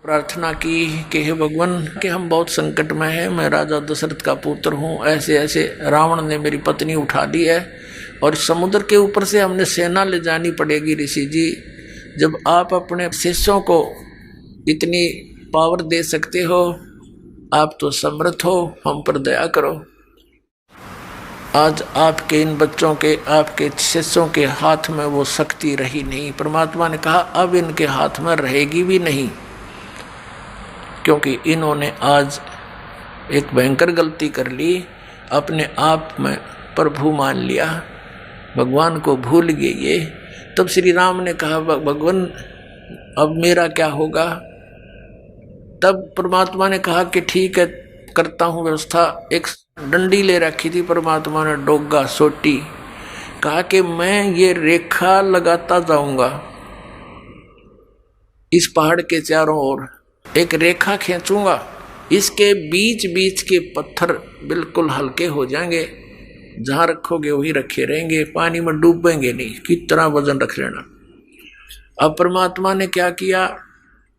प्रार्थना की कि हे भगवान कि हम बहुत संकट में हैं, मैं राजा दशरथ का पुत्र हूँ, ऐसे ऐसे रावण ने मेरी पत्नी उठा ली है और समुद्र के ऊपर से हमने सेना ले जानी पड़ेगी। ऋषि जी, जब आप अपने शिष्यों को इतनी पावर दे सकते हो, आप तो समर्थ हो, हम पर दया करो। आज आपके इन बच्चों के, आपके शिष्यों के हाथ में वो शक्ति रही नहीं। परमात्मा ने कहा अब इनके हाथ में रहेगी भी नहीं, क्योंकि इन्होंने आज एक भयंकर गलती कर ली, अपने आप में प्रभु मान लिया, भगवान को भूल गए ये। तब श्री राम ने कहा भगवान अब मेरा क्या होगा। तब परमात्मा ने कहा कि ठीक है, करता हूँ व्यवस्था। एक डंडी ले रखी थी परमात्मा ने, डोगा सोटी, कहा कि मैं ये रेखा लगाता जाऊंगा इस पहाड़ के चारों ओर, एक रेखा खींचूंगा, इसके बीच बीच के पत्थर बिल्कुल हल्के हो जाएंगे, जहां रखोगे वही रखे रहेंगे, पानी में डूबेंगे नहीं, कितना वजन रख लेना। अब परमात्मा ने क्या किया,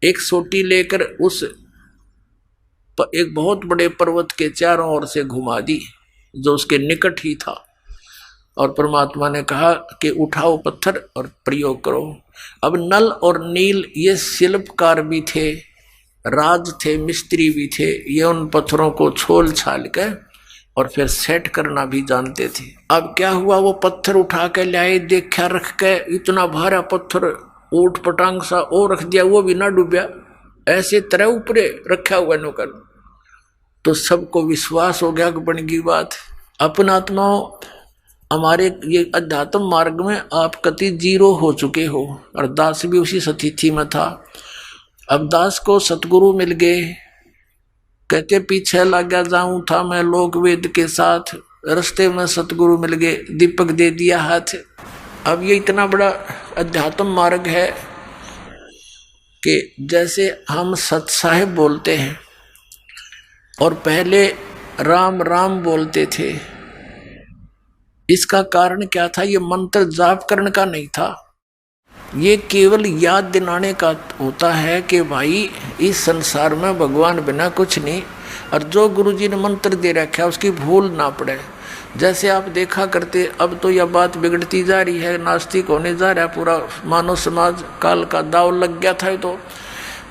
एक सोटी लेकर उस एक बहुत बड़े पर्वत के चारों ओर से घुमा दी, जो उसके निकट ही था, और परमात्मा ने कहा कि उठाओ पत्थर और प्रयोग करो। अब नल और नील ये शिल्पकार भी थे, राज थे, मिस्त्री भी थे, ये उन पत्थरों को छोल छाल के और फिर सेट करना भी जानते थे। अब क्या हुआ, वो पत्थर उठा के लाए, देखा रख के, इतना भारा पत्थर ऊट पटांग सा और रख दिया, वो भी ना डूबया, ऐसे तरह ऊपरे रखा हुआ नौकर। तो सबको विश्वास हो गया कि बन गई बात। अपन आत्माओं, हमारे ये अध्यात्म मार्ग में आप कति जीरो हो चुके हो, और दास भी उसी स्थिति में था। अब दास को सतगुरु मिल गए, कहते पीछे लगा जाऊं था मैं लोक वेद के साथ, रास्ते में सतगुरु मिल गए, दीपक दे दिया हाथ। अब ये इतना बड़ा अध्यात्म मार्ग है कि जैसे हम सत साहिब बोलते हैं और पहले राम राम बोलते थे, इसका कारण क्या था, ये मंत्र जाप करने का नहीं था, ये केवल याद दिलाने का होता है कि भाई इस संसार में भगवान बिना कुछ नहीं, और जो गुरुजी ने मंत्र दे रखा है उसकी भूल ना पड़े। जैसे आप देखा करते, अब तो यह बात बिगड़ती जा रही है, नास्तिक होने जा रहा है पूरा मानव समाज, काल का दाव लग गया था। तो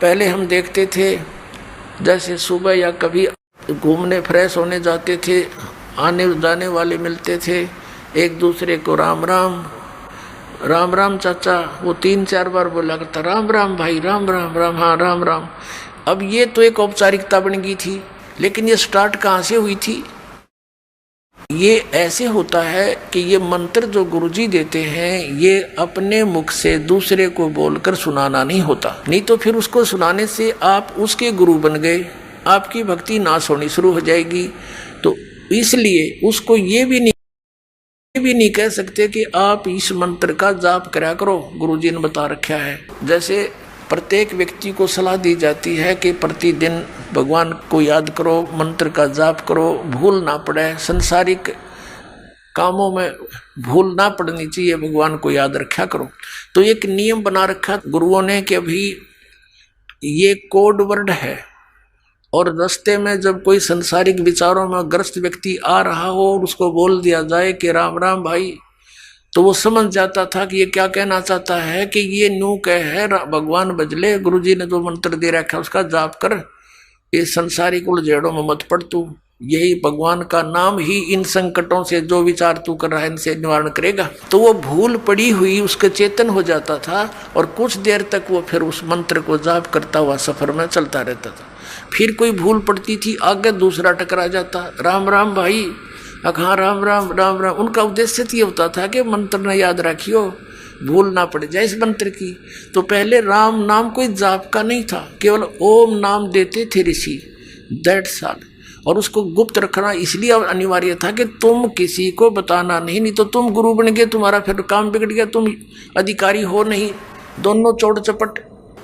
पहले हम देखते थे, जैसे सुबह या कभी घूमने फ्रेश होने जाते थे, आने जाने वाले मिलते थे, एक दूसरे को राम राम राम राम चाचा, वो 3-4 बार बोला करता, राम राम भाई, राम राम राम, हाँ राम राम। अब ये तो एक औपचारिकता बन गई थी, लेकिन ये स्टार्ट कहाँ से हुई थी, ये ऐसे होता है कि ये मंत्र जो गुरुजी देते हैं, ये अपने मुख से दूसरे को बोलकर सुनाना नहीं होता, नहीं तो फिर उसको सुनाने से आप उसके गुरु बन गए, आपकी भक्ति नाश होनी शुरू हो जाएगी। तो इसलिए उसको ये भी नहीं कह सकते कि आप इस मंत्र का जाप करा करो, गुरुजी ने बता रखा है। जैसे प्रत्येक व्यक्ति को सलाह दी जाती है कि प्रतिदिन भगवान को याद करो, मंत्र का जाप करो, भूल ना पड़े, संसारिक कामों में भूल ना पड़नी चाहिए, भगवान को याद रखा करो। तो एक नियम बना रखा गुरुओं ने कि अभी ये कोड वर्ड है, और रास्ते में जब कोई संसारिक विचारों में ग्रस्त व्यक्ति आ रहा हो और उसको बोल दिया जाए कि राम राम भाई, तो वो समझ जाता था कि ये क्या कहना चाहता है, कि ये न्यू कह है भगवान बजले, गुरुजी ने जो मंत्र दे रखा है उसका जाप कर, ये संसारिक उलझेड़ों में मत पड़ तू, यही भगवान का नाम ही इन संकटों से जो विचार तू कर रहा है इनसे निवारण करेगा। तो वो भूल पड़ी हुई उसके चेतन हो जाता था, और कुछ देर तक वो फिर उस मंत्र को जाप करता हुआ सफर में चलता रहता था। फिर कोई भूल पड़ती थी, आगे दूसरा टकरा जाता, राम राम भाई, हाँ राम राम राम राम। उनका उद्देश्य तो ये होता था कि मंत्र न याद रखियो, भूल ना पड़ जाए इस मंत्र की। तो पहले राम नाम कोई जाप का नहीं था, केवल ओम नाम देते थे ऋषि, दैट्स ऑल। और उसको गुप्त रखना इसलिए अनिवार्य था कि तुम किसी को बताना नहीं तो तुम गुरु बन गए, तुम्हारा फिर काम बिगड़ गया, तुम अधिकारी हो नहीं। दोनों चौड़ चपट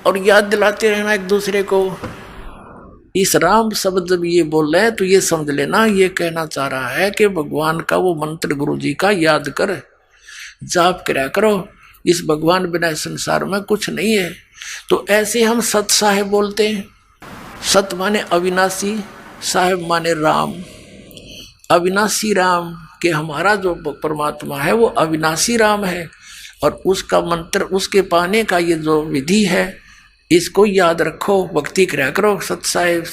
और याद दिलाते रहना एक दूसरे को। इस राम शब्द जब ये बोल रहे हैं तो ये समझ लेना, ये कहना चाह रहा है कि भगवान का वो मंत्र गुरु जी का याद कर, जाप करा करो, इस भगवान बिना इस संसार में कुछ नहीं है। तो ऐसे हम सत साहेब बोलते हैं। सत माने अविनाशी, साहेब माने राम। अविनाशी राम के हमारा जो परमात्मा है वो अविनाशी राम है, और उसका मंत्र, उसके पाने का ये जो विधि है, इसको याद रखो, भक्ति कराया करो। सत साहेब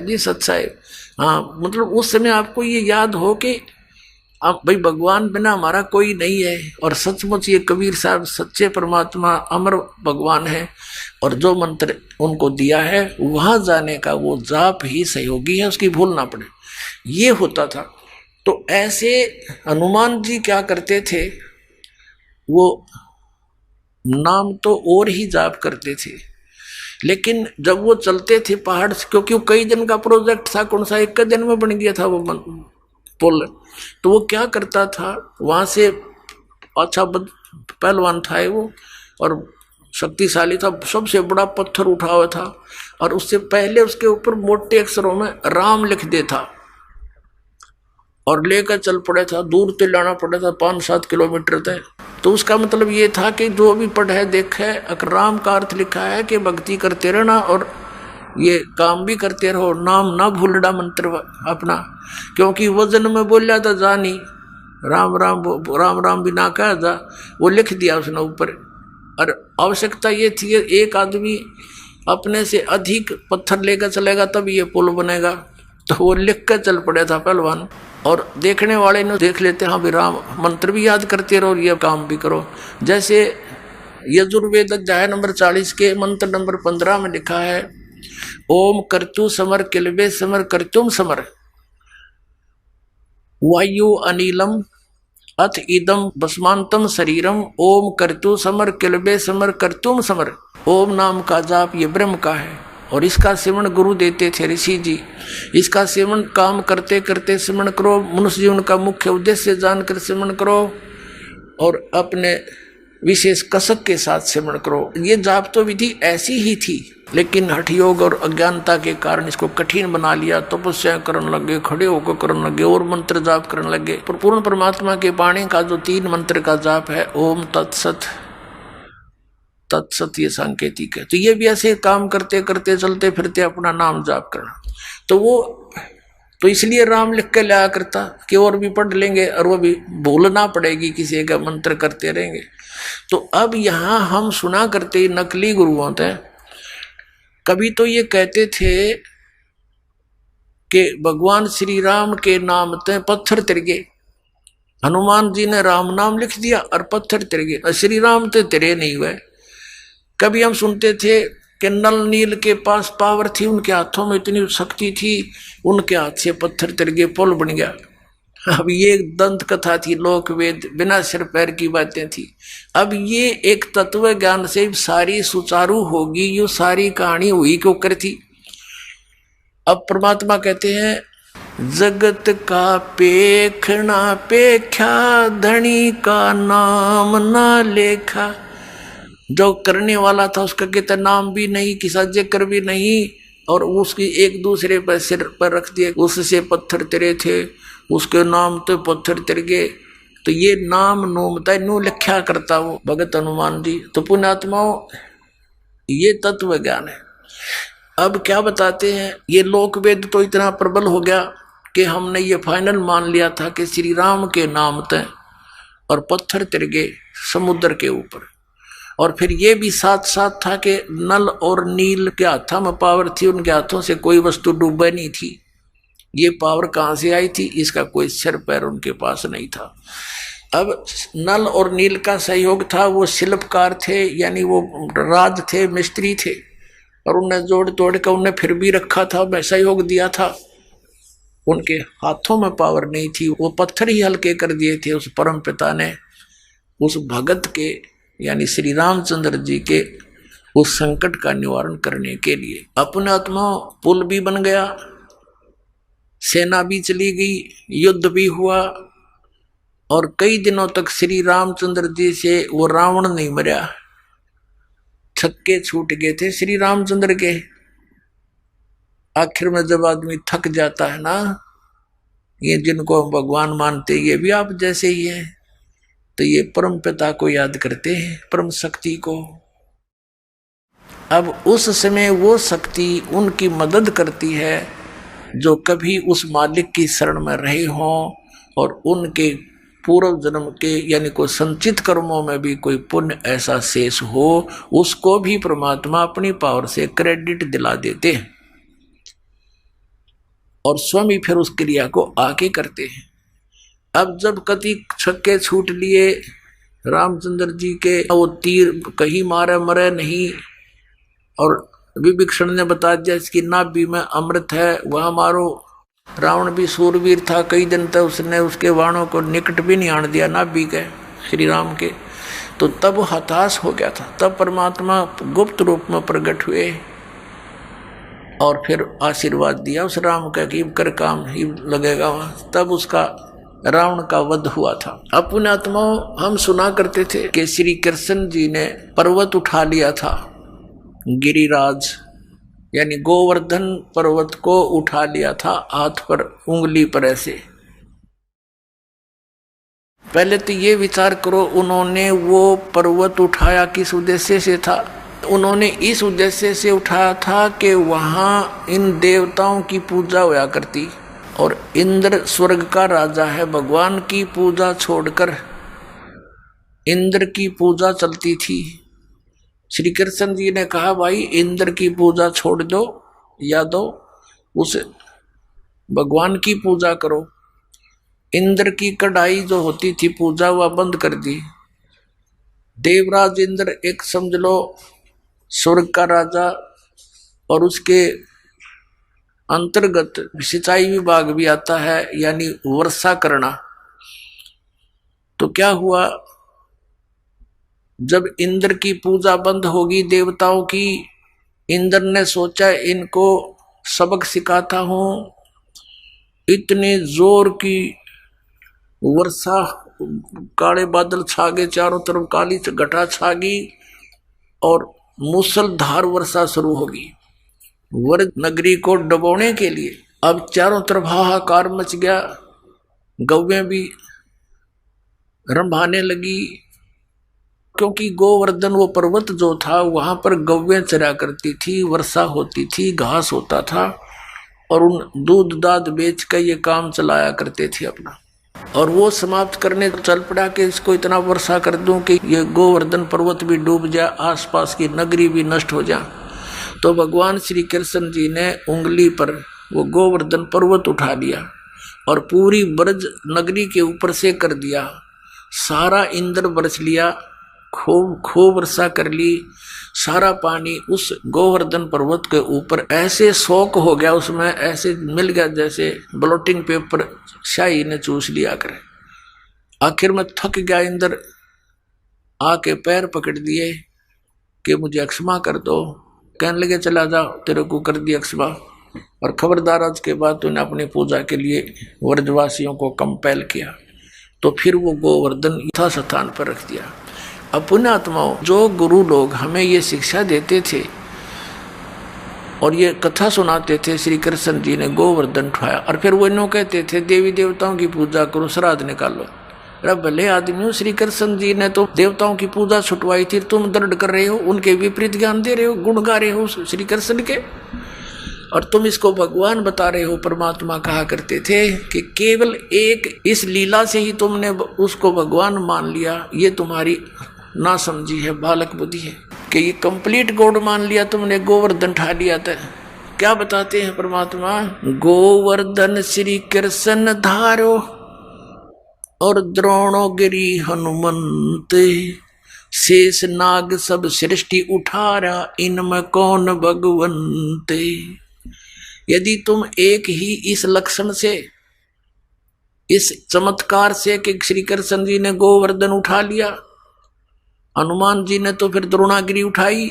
जी, सत साहेब। हाँ, मतलब उस समय आपको ये याद हो कि अब भाई भगवान बिना हमारा कोई नहीं है, और सचमुच ये कबीर साहब सच्चे परमात्मा अमर भगवान है, और जो मंत्र उनको दिया है वहां जाने का वो जाप ही सहयोगी है, उसकी भूल ना पड़े, ये होता था। तो ऐसे हनुमान जी क्या करते थे, वो नाम तो और ही जाप करते थे, लेकिन जब वो चलते थे पहाड़ से, क्योंकि वो कई दिन का प्रोजेक्ट था, कौन सा एक दिन में बन गया था वो पुल, तो वो क्या करता था, वहां से अच्छा पहलवान था वो और शक्तिशाली था, सबसे बड़ा पत्थर उठा हुआ था, और उससे पहले उसके ऊपर मोटे अक्षरों में राम लिख देता और लेकर चल पड़े था। दूर तक लाना पड़ा था, 5-7 किलोमीटर तक। तो उसका मतलब ये था कि जो भी पढ़े देखे, अगर राम का अर्थ लिखा है कि भक्ति करते रहना और ये काम भी करते रहो, नाम ना भूलना मंत्र अपना, क्योंकि वजन में बोला था जानी राम राम राम राम भी ना कहा जा, वो लिख दिया उसने ऊपर। और आवश्यकता ये थी एक आदमी अपने से अधिक पत्थर लेकर चलेगा तब ये पुल बनेगा, तो वो लिख कर चल पड़ा था पहलवान। और देखने वाले ने देख लेते, हाँ भी राम मंत्र भी याद करते रहो और ये काम भी करो। जैसे यजुर्वेद अध्याय नंबर 40 के मंत्र नंबर 15 में लिखा है, ओम कर्तु समर किलबे समर कर्तुम समर वायु अनिलम अथ इदम भस्मांतम शरीरम ओम कर्तु समर किलबे समर कर्तुम समर। ओम नाम का जाप ये ब्रह्म का है, और इसका सेवन गुरु देते थे ऋषि जी। इसका सेवन काम करते करते सेवन करो, मनुष्य जीवन का मुख्य उद्देश्य जानकर सेवन करो, और अपने विशेष कसक के साथ सेवन करो। ये जाप तो विधि ऐसी ही थी, लेकिन हठ योग और अज्ञानता के कारण इसको कठिन बना लिया। तपस्या करने लगे, खड़े होकर करने लगे, और मंत्र जाप करने लगे। पर पूर्ण परमात्मा के पाने का जो 3 मंत्र का जाप है, ओम तत्सत तत्सत, ये सांकेतिक है। तो ये भी ऐसे काम करते करते चलते फिरते अपना नाम जाप करना। तो वो तो इसलिए राम लिख के लाया करता कि और भी पढ़ लेंगे, और वो भी भूलना पड़ेगी, किसी का मंत्र करते रहेंगे। तो अब यहाँ हम सुना करते नकली गुरु होते हैं। कभी तो ये कहते थे कि भगवान श्री राम के नाम ते पत्थर तिरगे, हनुमान जी ने राम नाम लिख दिया और पत्थर तिरगे, श्री राम तो तिरे नहीं हुए। कभी हम सुनते थे कि नल नील के पास पावर थी, उनके हाथों में इतनी शक्ति थी, उनके हाथ से पत्थर तिरगे पुल बन गया। अब ये दंत कथा थी, लोक वेद बिना सिर पैर की बातें थी। अब ये एक तत्व ज्ञान से सारी सुचारू होगी, ये सारी कहानी हुई क्यों कर थी। अब परमात्मा कहते हैं, जगत का पेखना पेख्या धनी का नाम ना लेखा। जो करने वाला था उसका कहता नाम भी नहीं, किसा जिक्र भी नहीं, और उसकी एक दूसरे पर सिर पर रख दिए, उससे पत्थर तिरे थे, उसके नाम तो पत्थर तिर गए। तो ये नाम नोमता नू लिखा करता वो भगत हनुमान जी। तो पुण्यात्माओं, ये तत्व ज्ञान है। अब क्या बताते हैं, ये लोक वेद तो इतना प्रबल हो गया कि हमने ये फाइनल मान लिया था कि श्री राम के नाम तय और पत्थर तिर गए समुद्र के ऊपर। और फिर ये भी साथ साथ था कि नल और नील के हाथों में पावर थी, उनके हाथों से कोई वस्तु डूबे नहीं थी। ये पावर कहाँ से आई थी, इसका कोई सिर पैर उनके पास नहीं था। अब नल और नील का सहयोग था, वो शिल्पकार थे, यानी वो राज थे, मिस्त्री थे, और उन्हें जोड़ तोड़ कर उन्हें फिर भी रखा था, सहयोग दिया था। उनके हाथों में पावर नहीं थी, वो पत्थर ही हल्के कर दिए थे उस परम पिता ने, उस भगत के यानी श्री रामचंद्र जी के उस संकट का निवारण करने के लिए। अपने आत्मा पुल भी बन गया, सेना भी चली गई, युद्ध भी हुआ, और कई दिनों तक श्री रामचंद्र जी से वो रावण नहीं मरा। छक्के छूट गए थे श्री रामचंद्र के। आखिर में जब आदमी थक जाता है ना, ये जिनको हम भगवान मानते, ये भी आप जैसे ही हैं, तो ये परम पिता को याद करते हैं, परम शक्ति को। अब उस समय वो शक्ति उनकी मदद करती है जो कभी उस मालिक की शरण में रहे हों और उनके पूर्व जन्म के यानी कोई संचित कर्मों में भी कोई पुण्य ऐसा शेष हो, उसको भी परमात्मा अपनी पावर से क्रेडिट दिला देते हैं और स्वयं ही फिर उस क्रिया को आके करते हैं। अब जब कति छक्के छूट लिए रामचंद्र जी के, वो तीर कहीं मारे मरे नहीं, और विभीषण ने बता दिया इसकी नाभि में अमृत है, वह मारो। रावण भी सूरवीर था, कई दिन तक उसने उसके बाणों को निकट भी नहीं आने दिया नाभि के श्री राम के। तो तब हताश हो गया था, तब परमात्मा गुप्त रूप में प्रकट हुए और फिर आशीर्वाद दिया उस राम का कि कर काम ही लगेगा वहाँ। तब उसका रावण का वध हुआ था। अब पुण्यात्माओं, हम सुना करते थे कि श्री कृष्ण जी ने पर्वत उठा लिया था, गिरिराज यानी गोवर्धन पर्वत को उठा लिया था हाथ पर, उंगली पर ऐसे। पहले तो ये विचार करो, उन्होंने वो पर्वत उठाया किस उद्देश्य से था? उन्होंने इस उद्देश्य से उठाया था कि वहाँ इन देवताओं की पूजा होया करती और इंद्र स्वर्ग का राजा है, भगवान की पूजा छोड़कर इंद्र की पूजा चलती थी। श्री कृष्ण जी ने कहा भाई इंद्र की पूजा छोड़ दो, या तो उस भगवान की पूजा करो। इंद्र की कढ़ाई जो होती थी पूजा, वह बंद कर दी। देवराज इंद्र एक समझ लो स्वर्ग का राजा, और उसके अंतर्गत सिंचाई विभाग भी आता है, यानी वर्षा करना। तो क्या हुआ, जब इंद्र की पूजा बंद होगी देवताओं की, इंद्र ने सोचा इनको सबक सिखाता हूं। इतने जोर की वर्षा, काले बादल छा गए, चारों तरफ काली घटा छा गई और मूसलधार वर्षा शुरू होगी वर्ग नगरी को डुबोने के लिए। अब चारों तरफ हाहाकार मच गया, गौवें भी रंभाने लगी, क्योंकि गोवर्धन वो पर्वत जो था वहां पर गौवें चरा करती थी, वर्षा होती थी, घास होता था, और उन दूध दाद बेच कर ये काम चलाया करते थे अपना। और वो समाप्त करने चल पड़ा कि इसको इतना वर्षा कर दूं कि ये गोवर्धन पर्वत भी डूब जाए, आसपास की नगरी भी नष्ट हो जाए। तो भगवान श्री कृष्ण जी ने उंगली पर वो गोवर्धन पर्वत उठा लिया और पूरी ब्रज नगरी के ऊपर से कर दिया। सारा इंद्र बरस लिया, खूब वर्षा कर ली, सारा पानी उस गोवर्धन पर्वत के ऊपर ऐसे सोख हो गया, उसमें ऐसे मिल गया जैसे ब्लोटिंग पेपर शाही ने चूस लिया करे। आखिर में थक गया इंद्र, आके पैर पकड़ दिए कि मुझे क्षमा कर दो। कहने लगे चला जाओ, तेरे को कर दिया क्षमा, और खबरदार आज के बाद तूने अपनी पूजा के लिए व्रजवासियों को कंपेल किया। तो फिर वो गोवर्धन यथास्थान पर रख दिया। अब पुण्यात्माओं, जो गुरु लोग हमें ये शिक्षा देते थे और ये कथा सुनाते थे, श्री कृष्ण जी ने गोवर्धन उठाया और फिर वो इन्हों कहते थे देवी देवताओं की पूजा करो, श्राद्ध निकालो। अरे भले आदमी हो, श्री कृष्ण जी ने तो देवताओं की पूजा छुटवाई थी, तुम दर्द कर रहे हो, उनके विपरीत ज्ञान दे रहे हो, गुण गा रहे हो श्री कृष्ण के, और तुम इसको भगवान बता रहे हो। परमात्मा कहा करते थे कि केवल एक इस लीला से ही तुमने उसको भगवान मान लिया, ये तुम्हारी ना समझी है, बालक बुद्धि है कि ये कंप्लीट गॉड मान लिया तुमने, गोवर्धन उठा लिया था। क्या बताते हैं परमात्मा, गोवर्धन श्री कृष्ण धारो और द्रोणोगिरी हनुमंत, शेष नाग सब सृष्टि उठारा, इनमें कौन भगवंत। यदि तुम एक ही इस लक्षण से, इस चमत्कार से कि श्री कृष्ण जी ने गोवर्धन उठा लिया, हनुमान जी ने तो फिर द्रोणागिरी उठाई,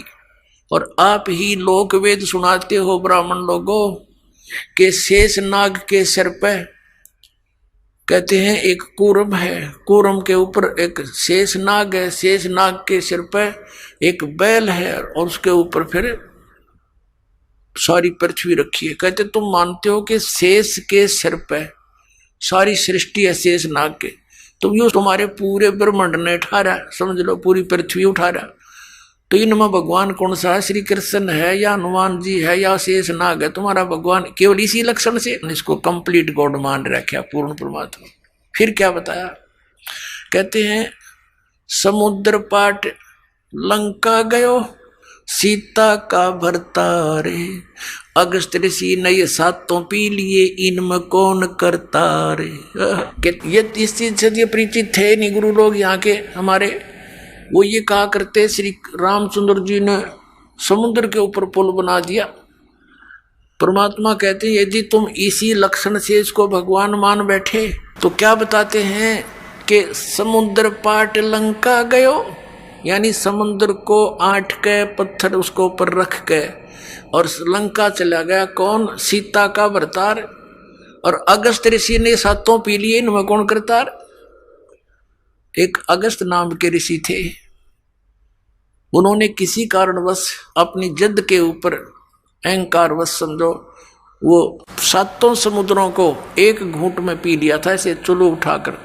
और आप ही लोक वेद सुनाते हो ब्राह्मण लोगों के शेष नाग के सिर पे कहते हैं एक कूर्म है, कूर्म के ऊपर एक शेष नाग है, शेष नाग के सिर पे एक बैल है, और उसके ऊपर फिर सारी पृथ्वी रखी है। कहते तुम मानते हो कि शेष के सिर पे सारी सृष्टि है शेष नाग के, तो ये तुम्हारे पूरे ब्रह्मांड ने उठा रहा, समझ लो पूरी पृथ्वी उठा रहा। तो इनमें भगवान कौन सा है? श्री कृष्ण है या हनुमान जी है या शेष नाग है? तुम्हारा भगवान केवल इसी लक्षण से इसको कंप्लीट गॉड मान रखा, पूर्ण परमात्मा। फिर क्या बताया? कहते हैं समुद्र पाट लंका गयो सीता का भरतारे, अगस्त ऋषि ने ये सातों पी लिए इनमें कौन करता रे। ये इस चीज से ये परिचित थे नहीं गुरु लोग यहाँ के हमारे। वो ये कहा करते श्री रामचंद्र जी ने समुद्र के ऊपर पुल बना दिया। परमात्मा कहते हैं यदि तुम इसी लक्षण से इसको भगवान मान बैठे तो क्या बताते हैं कि समुद्र पाट लंका गयो, यानी समुद्र को आठ के पत्थर उसको ऊपर रख के और लंका चला गया कौन? सीता का भरतार। और अगस्त ऋषि ने सातों पी लिए इनमें कौन करतार? एक अगस्त नाम के ऋषि थे, उन्होंने किसी कारणवश अपनी जिद के ऊपर अहंकारवश समझो वो सातों समुद्रों को एक घूंट में पी लिया था, ऐसे चुल्लू उठाकर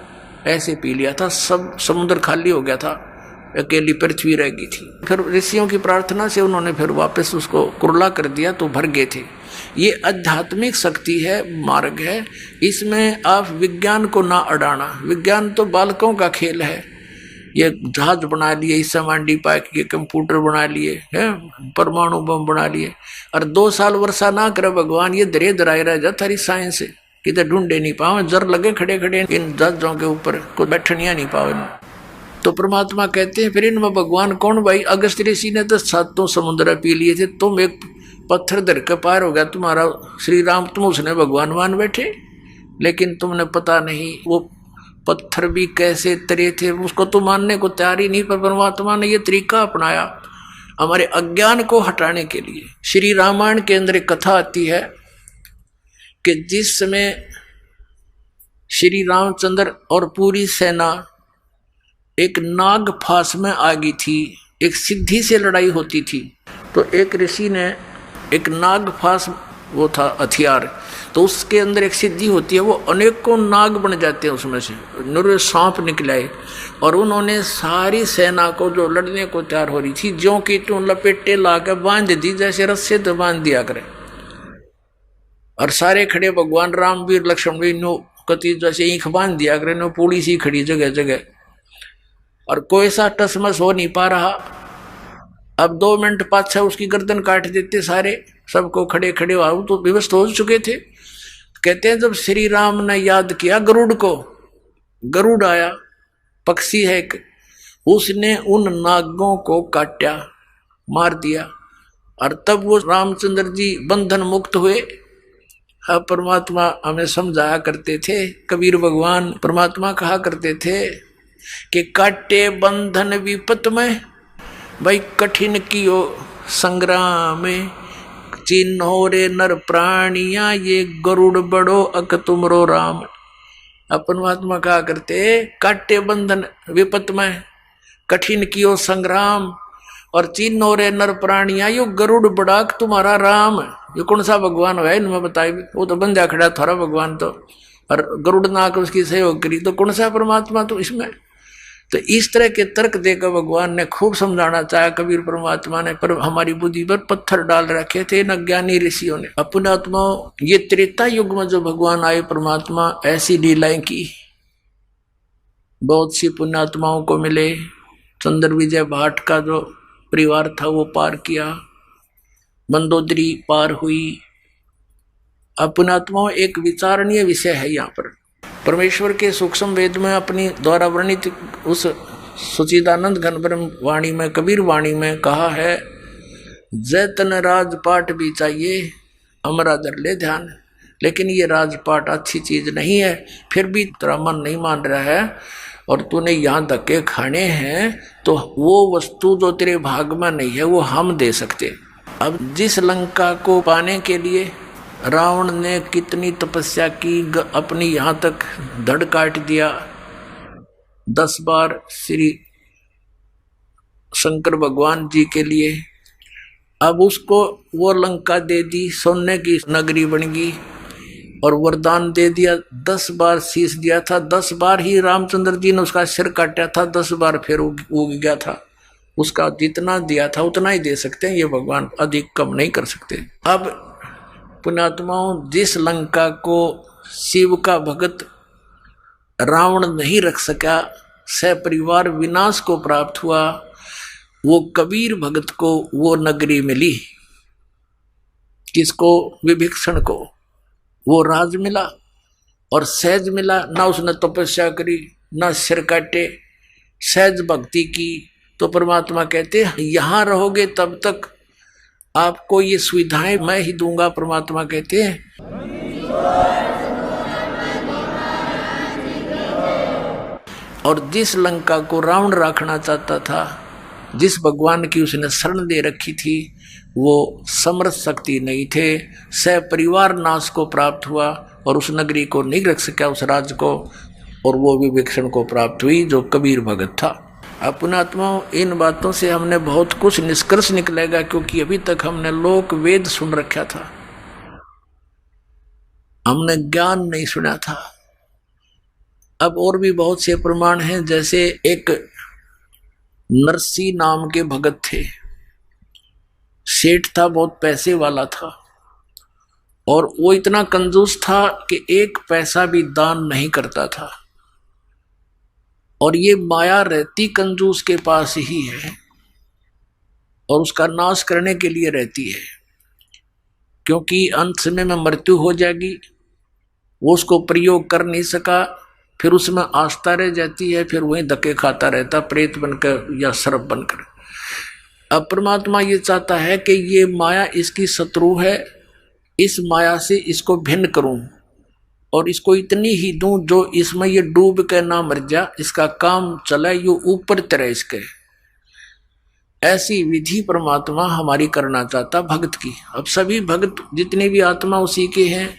ऐसे पी लिया था। सब समुद्र खाली हो गया था, अकेली पृथ्वी रह गई थी। फिर ऋषियों की प्रार्थना से उन्होंने फिर वापस उसको कुरला कर दिया तो भर गए थे। ये आध्यात्मिक शक्ति है, मार्ग है, इसमें आप विज्ञान को ना अड़ाना। विज्ञान तो बालकों का खेल है। ये जहाज बना लिए, इससे मांडी पाए के कंप्यूटर बना लिए हैं, परमाणु बम बना लिए, और 2 साल वर्षा ना करे भगवान, ये धरे धराए रह जा थारी साइंस किधर ढूंढे नहीं पाओ, जर लगे खड़े खड़े इन जहाजों के ऊपर कोई बैठनिया नहीं पाओ। तो परमात्मा कहते हैं फिर इनमें भगवान कौन भाई? अगस्त ऋषि ने तो सातों समुद्र पी लिए थे, तुम एक पत्थर धर के पार हो गया तुम्हारा श्री राम, तुम उसने भगवान मान बैठे। लेकिन तुमने पता नहीं वो पत्थर भी कैसे तरे थे, उसको तो मानने को तैयार ही नहीं। पर परमात्मा ने ये तरीका अपनाया हमारे अज्ञान को हटाने के लिए। श्री रामायण के अंदर एक कथा आती है कि जिस समय श्री रामचंद्र और पूरी सेना एक नाग फांस में आ गई थी, एक सिद्धि से लड़ाई होती थी, तो एक ऋषि ने एक नाग फांस, वो था हथियार, तो उसके अंदर एक सिद्धि होती है, वो अनेकों नाग बन जाते हैं, उसमें से नूरे सांप निकलाए, और उन्होंने सारी सेना को जो लड़ने को तैयार हो रही थी ज्यों की त्यों लपेटे ला के बांध दी, जैसे रस्से तो बांध दिया करे। और सारे खड़े भगवान राम वीर लक्ष्मण भी नो कति जैसे ईख बांध दिया करे, नो पूरी सी खड़ी जगह जगह, और कोई सा टसमस हो नहीं पा रहा। अब 2 मिनट पाछा उसकी गर्दन काट देते सारे, सबको खड़े खड़े आओ तो विवश हो चुके थे। कहते हैं जब श्री राम ने याद किया गरुड़ को, गरुड़ आया, पक्षी है एक, उसने उन नागों को काटा, मार दिया, और तब वो रामचंद्र जी बंधन मुक्त हुए। हाँ, परमात्मा हमें समझाया करते थे, कबीर भगवान परमात्मा कहा करते थे कि काटे बंधन विपत में, भाई कठिन कियो संग्राम में, चिन्हो रे नर प्राणिया ये गरुड़ बड़ो अक तुमरो राम। अब परमात्मा कहा करते काटे बंधन विपत में, कठिन कियो संग्राम, और चिन्हो रे नर प्राणिया यो गरुड़ बड़ा तुम्हारा राम। ये कौन सा भगवान है इनमें बताए? वो तो बंधा खड़ा थारा भगवान, तो और गरुड़ नाक उसकी सहयोग करी, तो कौन सा परमात्मा? तो इसमें तो इस तरह के तर्क देकर भगवान ने खूब समझाना चाहा कबीर परमात्मा ने, पर हमारी बुद्धि पर पत्थर डाल रखे थे इन अज्ञानी ऋषियों ने। पुण्यात्मा ये त्रेता युग में जो भगवान आए परमात्मा ऐसी लीलाएं की, बहुत सी पुण्यात्माओं को मिले। चंद्र विजय भाट का जो परिवार था वो पार किया, मंदोदरी पार हुई। अब पुण्यात्माओं एक विचारणीय विषय है यहाँ पर, परमेश्वर के सूक्ष्म वेद में अपनी द्वारा वर्णित उस सुचिदानंद घन ब्रह्म वाणी में, कबीर वाणी में कहा है, जैतन राजपाट भी चाहिए अमरा धर ले ध्यान। लेकिन ये राजपाट अच्छी चीज नहीं है, फिर भी तेरा मन नहीं मान रहा है और तूने यहाँ धक्के खाने हैं, तो वो वस्तु जो तेरे भाग में नहीं है वो हम दे सकते। अब जिस लंका को पाने के लिए रावण ने कितनी तपस्या की, अपनी यहाँ तक धड़ काट दिया, 10 बार श्री शंकर भगवान जी के लिए। अब उसको वो लंका दे दी, सोने की नगरी बन गई, और वरदान दे दिया। 10 बार शीश दिया था, 10 बार ही रामचंद्र जी ने उसका सिर काटा था, 10 बार फिर उग गया था। उसका जितना दिया था उतना ही दे सकते हैं, ये भगवान अधिक कम नहीं कर सकते। अब पुण्यात्माओं, जिस लंका को शिव का भक्त रावण नहीं रख सका, सपरिवार विनाश को प्राप्त हुआ, वो कबीर भगत को वो नगरी मिली। किसको? विभीषण को वो राज मिला और सहज मिला। ना उसने तपस्या करी, ना सिर काटे, सहज भक्ति की। तो परमात्मा कहते हैं यहां रहोगे तब तक आपको ये सुविधाएं मैं ही दूंगा। परमात्मा कहते हैं और जिस लंका को रावण रखना चाहता था, जिस भगवान की उसने शरण दे रखी थी, वो समर्थ शक्ति नहीं थे, सपरिवार नाश को प्राप्त हुआ और उस नगरी को नहीं रख सका, उस राज्य को, और वो विभीषण को प्राप्त हुई जो कबीर भगत था। पुण्यात्माओं, इन बातों से हमने बहुत कुछ निष्कर्ष निकलेगा, क्योंकि अभी तक हमने लोक वेद सुन रखा था, हमने ज्ञान नहीं सुना था। अब और भी बहुत से प्रमाण हैं। जैसे एक नरसी नाम के भगत थे, सेठ था, बहुत पैसे वाला था, और वो इतना कंजूस था कि एक पैसा भी दान नहीं करता था। और ये माया रहती कंजूस के पास ही है और उसका नाश करने के लिए रहती है, क्योंकि अंत समय में मृत्यु हो जाएगी, वो उसको प्रयोग कर नहीं सका, फिर उसमें आस्था रह जाती है, फिर वहीं धक्के खाता रहता प्रेत बनकर या सर्प बनकर। अब परमात्मा ये चाहता है कि ये माया इसकी शत्रु है, इस माया से इसको भिन्न करूं और इसको इतनी ही दूं जो इसमें ये डूब के ना मर जा, इसका काम चले, ये ऊपर तरह इसके। ऐसी विधि परमात्मा हमारी करना चाहता भगत की। अब सभी भगत जितने भी आत्मा उसी के हैं,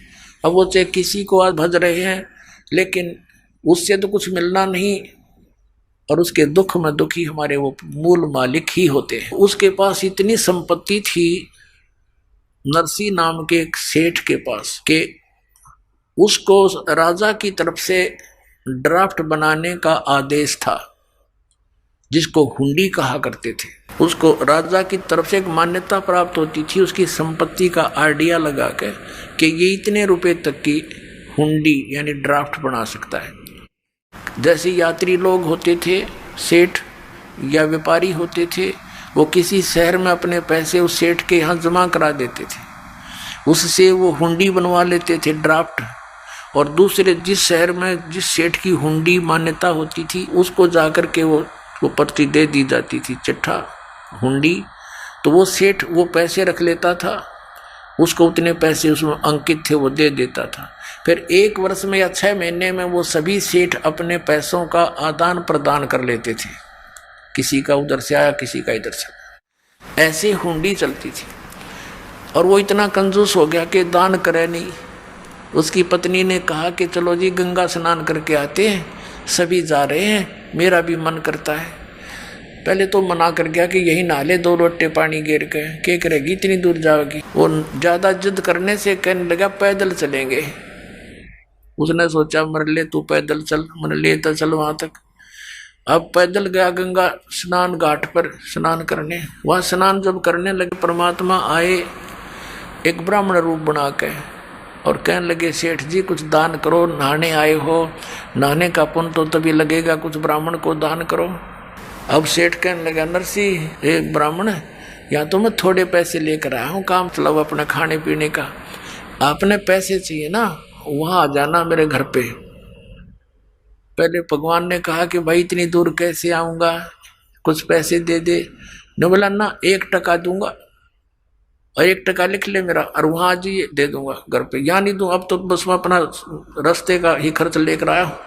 अब वो चाहे किसी को आज भज रहे हैं, लेकिन उससे तो कुछ मिलना नहीं, और उसके दुख में दुखी हमारे वो मूल मालिक ही होते हैं। उसके पास इतनी संपत्ति थी नरसी नाम के एक सेठ के पास के उसको राजा की तरफ से ड्राफ्ट बनाने का आदेश था, जिसको हुंडी कहा करते थे। उसको राजा की तरफ से एक मान्यता प्राप्त होती थी, उसकी संपत्ति का आइडिया लगा के कि ये इतने रुपए तक की हुंडी यानी ड्राफ्ट बना सकता है। जैसे यात्री लोग होते थे, सेठ या व्यापारी होते थे, वो किसी शहर में अपने पैसे उस सेठ के यहाँ जमा करा देते थे, उससे वो हुंडी बनवा लेते थे ड्राफ्ट, और दूसरे जिस शहर में जिस सेठ की हुंडी मान्यता होती थी उसको जाकर के वो पर्ची दे दी जाती थी, चिट्ठा हुंडी। तो वो सेठ वो पैसे रख लेता था, उसको उतने पैसे उसमें अंकित थे वो दे देता था। फिर 1 वर्ष में या 6 महीने में वो सभी सेठ अपने पैसों का आदान प्रदान कर लेते थे, किसी का उधर से आया, किसी का इधर से, ऐसे हुंडी चलती थी। और वो इतना कंजूस हो गया कि दान करे नहीं। उसकी पत्नी ने कहा कि चलो जी गंगा स्नान करके आते हैं, सभी जा रहे हैं, मेरा भी मन करता है। पहले तो मना कर गया कि यही नहा ले, 2 लोटे पानी गिर के, क्या करेगी इतनी दूर जाओगी। वो ज़्यादा जिद करने से कहने लगा पैदल चलेंगे। उसने सोचा मर ले तू पैदल चल, मन ले तो चल वहाँ तक। अब पैदल गया गंगा स्नान घाट पर स्नान करने। वह स्नान जब करने लगे, परमात्मा आए एक ब्राह्मण रूप बना के और कहने लगे सेठ जी कुछ दान करो, नहाने आए हो, नहाने का पुण्य तो तभी लगेगा, कुछ ब्राह्मण को दान करो। अब सेठ कहने लगा नरसी एक ब्राह्मण, या तो मैं थोड़े पैसे लेकर आया हूँ, काम चलाओ अपने खाने पीने का, आपने पैसे चाहिए ना, वहाँ आ जाना मेरे घर पे। पहले भगवान ने कहा कि भाई इतनी दूर कैसे आऊँगा, कुछ पैसे दे दे। न बोला ना 1 टका दूंगा और 1 टका लिख ले मेरा, और वहाँ आज ही दे दूंगा घर पे, यहाँ नहीं दूँ, अब तो बस मैं अपना रास्ते का ही खर्च लेकर आया हूँ।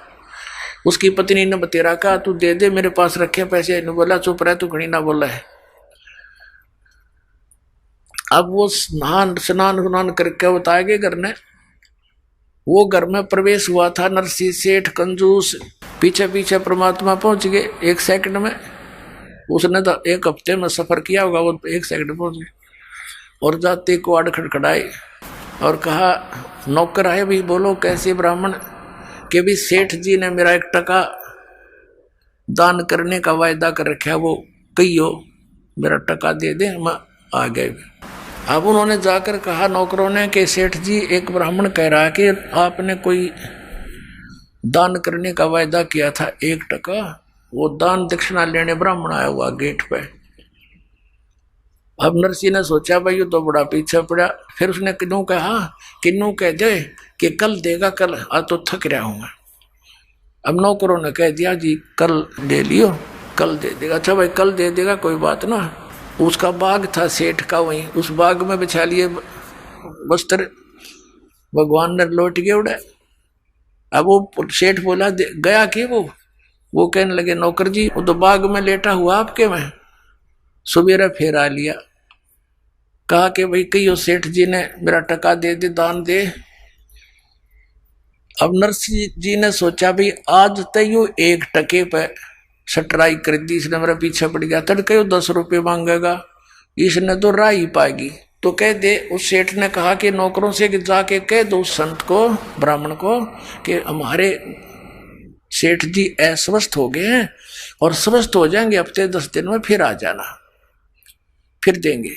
उसकी पत्नी ने बतेरा कहा तू दे दे, मेरे पास रखे पैसे। ने बोला चुप रह, तू घड़ी ना बोला है। अब वो स्नान करके बताया गए घर ने, वो घर में प्रवेश हुआ था। नरसी सेठ कंजूस पीछे पीछे परमात्मा पहुंच गए 1 सेकंड में। उसने तो 1 हफ्ते में सफर किया होगा, वो 1 सेकंड पहुंच गए। और जाते कुआड़ खड़खड़ाए और कहा नौकर आए भी, बोलो कैसे ब्राह्मण, कि भी सेठ जी ने मेरा 1 टका दान करने का वायदा कर रखा, वो कहियो मेरा टका दे दे, मैं आ गए। अब उन्होंने जाकर कहा नौकरों ने कि सेठ जी, एक ब्राह्मण कह रहा है कि आपने कोई दान करने का वायदा किया था 1 टका, वो दान दक्षिणा लेने ब्राह्मण आया हुआ गेट पे। अब नरसी ने सोचा भाई ये तो बड़ा पीछे पड़ा, फिर उसने किन्नू कहा, किन्नू कह दे कि कल देगा, कल आज तो थक रहा हूं मैं। अब नौकरों ने कह दिया जी कल दे लियो, कल दे देगा। अच्छा भाई कल दे देगा, कोई बात ना। उसका बाग था सेठ का, वहीं उस बाग में बिछा लिए वस्त्र, भगवान ने लौट गए उड़े। अब वो सेठ बोला गया कि वो कहने लगे नौकर जी वो तो बाग में लेटा हुआ आपके में, सुबेरा फिर आ लिया। कहा कि भाई कहियो सेठ जी ने मेरा टका दे दे, दान दे। अब नरसिंह जी ने सोचा भाई आज तयू 1 टके पे सटराई कर दी, इसने मेरा पीछे पड़ गया, तड़के 10 रुपये मांगेगा, इसने तो राह ही पाएगी। तो कह दे, उस सेठ ने कहा कि नौकरों से कि जाके कह दो उस संत को, ब्राह्मण को, कि हमारे सेठ जी अस्वस्थ हो गए हैं और स्वस्थ हो जाएंगे, हफ्ते 10 दिन में फिर आ जाना, फिर देंगे।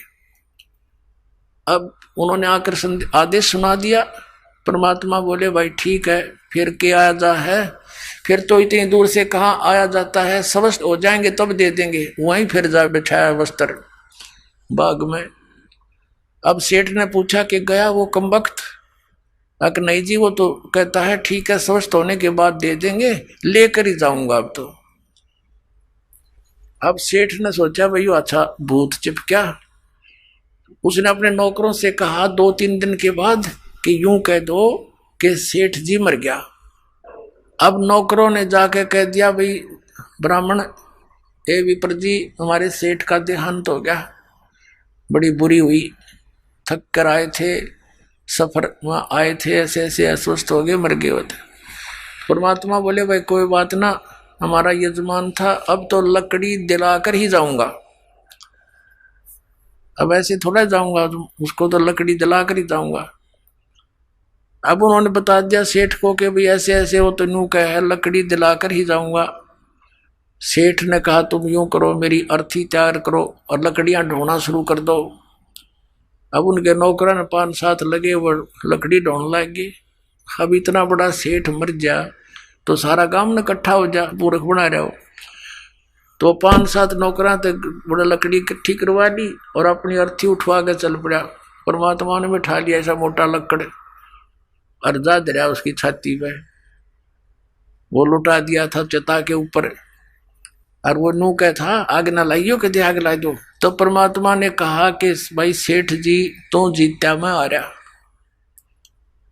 अब उन्होंने आकर आदेश सुना दिया। परमात्मा बोले भाई ठीक है, फिर क्या आया जा है, फिर तो इतनी दूर से कहाँ आया जाता है, स्वस्थ हो जाएंगे तब दे देंगे। वहीं फिर जा बिछाया वस्त्र बाग में। अब सेठ ने पूछा कि गया वो कमबख्त? अक नहीं जी, वो तो कहता है ठीक है स्वस्थ होने के बाद दे देंगे, लेकर ही जाऊंगा अब तो। अब सेठ ने सोचा भाई अच्छा भूत चिपका। उसने अपने नौकरों से कहा 2-3 दिन के बाद कि यूं कह दो कि सेठ जी मर गया। अब नौकरों ने जाके कह दिया भाई ब्राह्मण ए विप्र जी, हमारे सेठ का देहांत हो गया, बड़ी बुरी हुई, थक कर आए थे, सफर में आए थे, ऐसे ऐसे अस्वस्थ हो गए, मर गए होते। परमात्मा बोले भाई कोई बात ना, हमारा यजमान था, अब तो लकड़ी दिलाकर ही जाऊंगा, अब ऐसे थोड़ा जाऊंगा, उसको तो लकड़ी दिलाकर ही जाऊंगा। अब उन्होंने बता दिया सेठ को कि भाई ऐसे ऐसे वो तो यूं कह है, लकड़ी दिलाकर ही जाऊंगा। सेठ ने कहा तुम यूं करो, मेरी अर्थी तैयार करो और लकड़ियां ढोना शुरू कर दो। अब उनके नौकरों ने 5-7 लगे, वो लकड़ी ढोने लग गए। अब इतना बड़ा सेठ मर जा तो सारा गांव ने इकट्ठा हो जा, पूरख बना रहे हो। तो 5-7 नौकरा तक बड़ा लकड़ी इकट्ठी करवा ली और अपनी अर्थी उठवा के चल पड़ा। परमात्मा ने बिठा लिया ऐसा मोटा लकड़, अर्जा दरिया उसकी छाती पे, वो लुटा दिया था चता के ऊपर। और वो नू क्या था, आग ना लाइयो कि आग ला दो। तो परमात्मा ने कहा कि भाई सेठ जी तो जीत्या मैं आ रहा,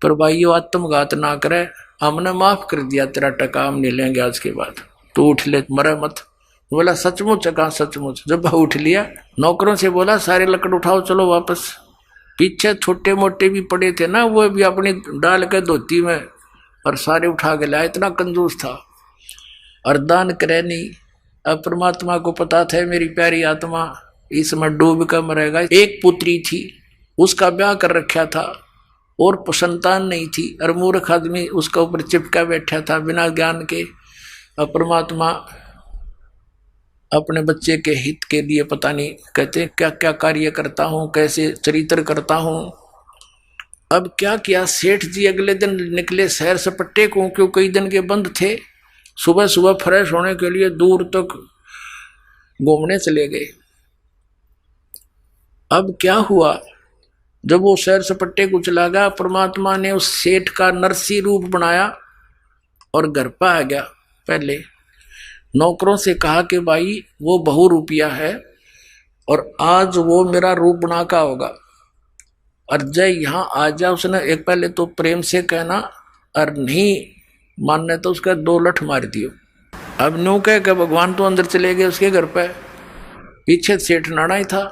पर भाई यो आत्मघात ना करे, हमने माफ कर दिया तेरा टका, हम नहीं लेंगे आज के बाद, तू उठ ले, मरे मत। बोला सचमुच? कहा सचमुच। जब उठ लिया, नौकरों से बोला सारे लकड़ उठाओ चलो वापस। पीछे छोटे मोटे भी पड़े थे ना, वो भी अपनी डाल के धोती में और सारे उठा के लाया, इतना कंजूस था। और दान करे नहीं। अब परमात्मा को पता था मेरी प्यारी आत्मा इसमें डूब कर मरेगा। एक पुत्री थी, उसका ब्याह कर रखा था और संतान नहीं थी, और मूर्ख आदमी उसका ऊपर चिपका बैठा था बिना ज्ञान के। अब परमात्मा अपने बच्चे के हित के लिए पता नहीं कहते क्या क्या कार्य करता हूँ, कैसे चरित्र करता हूँ। अब क्या किया, सेठ जी अगले दिन निकले शहर सपट्टे को, क्यों कई दिन के बंद थे। सुबह सुबह फ्रेश होने के लिए दूर तक घूमने चले गए। अब क्या हुआ, जब वो शहर सपट्टे को चला गया, परमात्मा ने उस सेठ का नरसी रूप बनाया और घर पर आ गया। पहले नौकरों से कहा कि भाई वो बहुरूपिया है और आज वो मेरा रूप बना का होगा, और जय यहाँ आ जा। उसने एक पहले तो प्रेम से कहना, और नहीं मानने तो उसका 2 लठ मार दियो। अब न्यू कह के भगवान तो अंदर चले गए उसके घर पे, पीछे सेठ नाना ही था,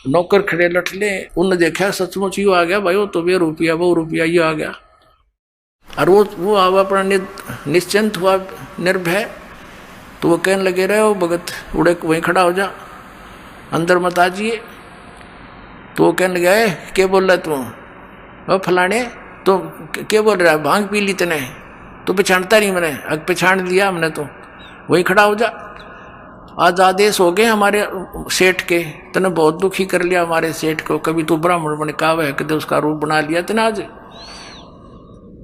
नौकर खड़े लठले। उन्होंने देखा सचमुच यू आ गया भाई, वो तो बहुरूपिया बहुरूपिया ये आ गया। और वो आवा अपना निश्चिंत हुआ, निर्भय। तो वो कहने लगे रहे हो भगत, उड़े वहीं खड़ा हो जा, अंदर मत आजिए। तो वो कहने लगे क्या बोल रहा तू? वो फलाने तो क्या बोल रहा है, भांग पी ली तने, तो पहचानता नहीं मैंने, अब पहचान लिया हमने, तो वही खड़ा हो जा। आज आदेश हो गए हमारे सेठ के, तने बहुत दुखी कर लिया हमारे सेठ को, कभी तो ब्राह्मण बने का है, कभी उसका रूप बना लिया तने आज,